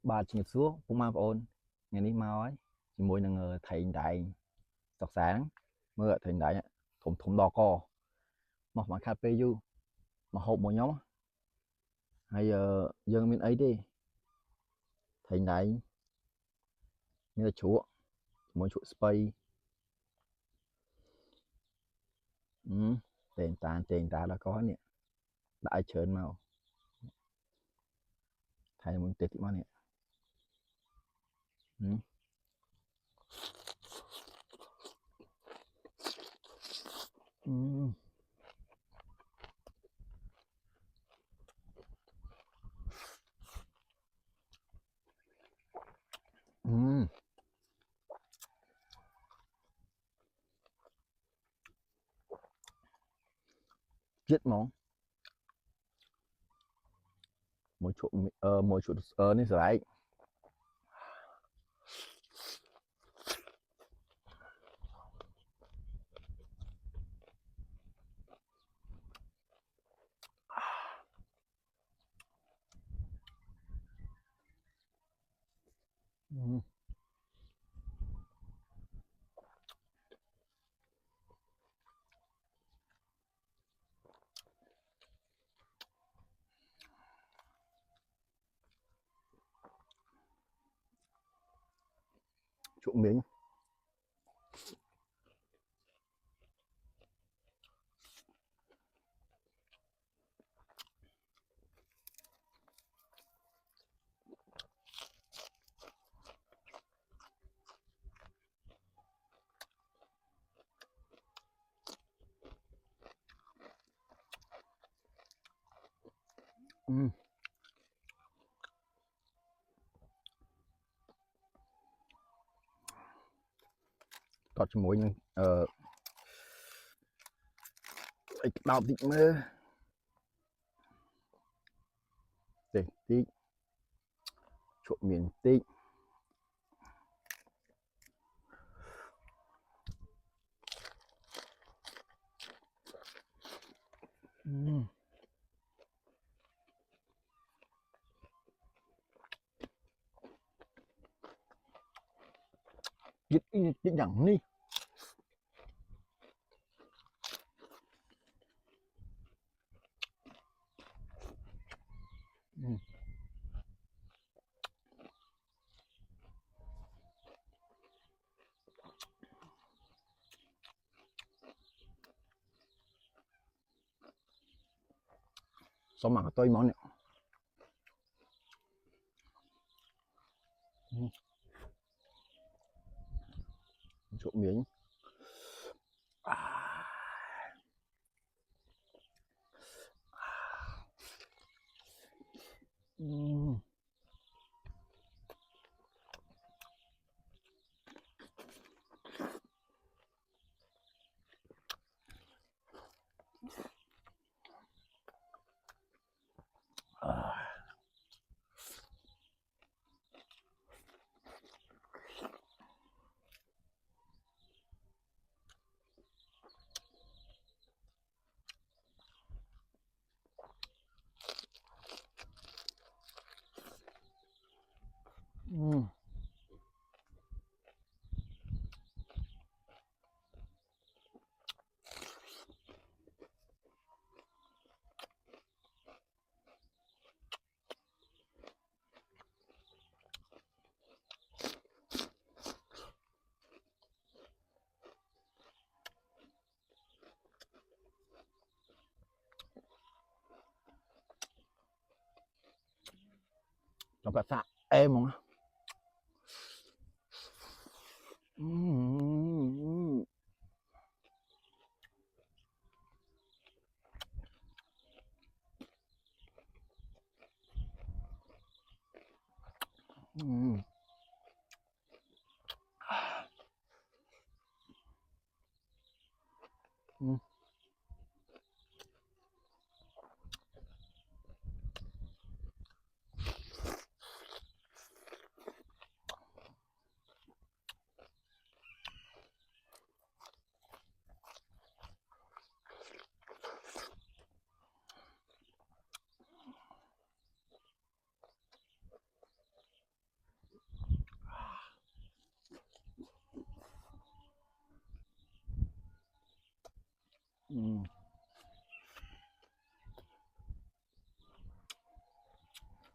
Bàជំរាបសួរពុកម៉ែបងប្អូនថ្ងៃនេះមកហើយជាមួយនឹងថៃដែងសិក្សាហ្នឹងមើលថៃដែងធំធំដល់កមកមិនខាត់ពេលយូរមកហូបមកខ្ញុំហើយយើងមានអីទេថៃដែងមានតែជ្រក់ជាមួយជ្រក់ស្ពៃតែងតាដល់កនេះដាក់ឲ្យច្រើនមកថៃមួយតិចមកនេះជាតិហ្មងមួយជ្រក់នេះស្រែកជ្រក់មីងតត់ជាមួយនឹងអីក្តោបតិចមើលតិចជ្រក់មានតិចជាតិយ៉ាងនេះសុំមកកតុយហ្មងនេះជ្រក់មីងtrong cả sạ em không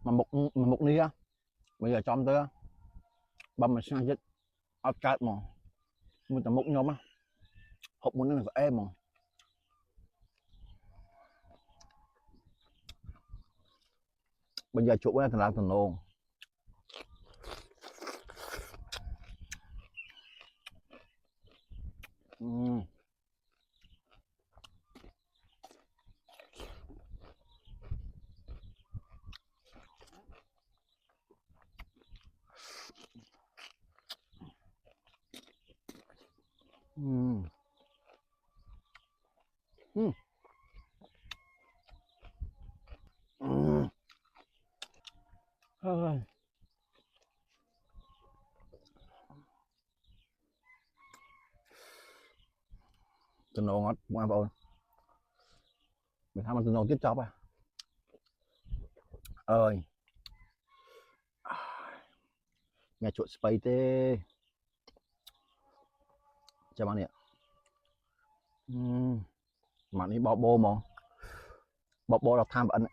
mà mục ní á bây giờ trong tới băm mà sang chết áo cát mà mình tầm mục nhóm á hộp muốn nó là em mà bây giờ chụp với thằng làm thằng luôn Ừm. Ừm. Ôi. Tình ngon hết mọi người mình tham ăn tình ngon tiếp chọc à ơi nghe chuột space tê chào bạn nè mà đi bò bô mà bò bô đọc tham bạn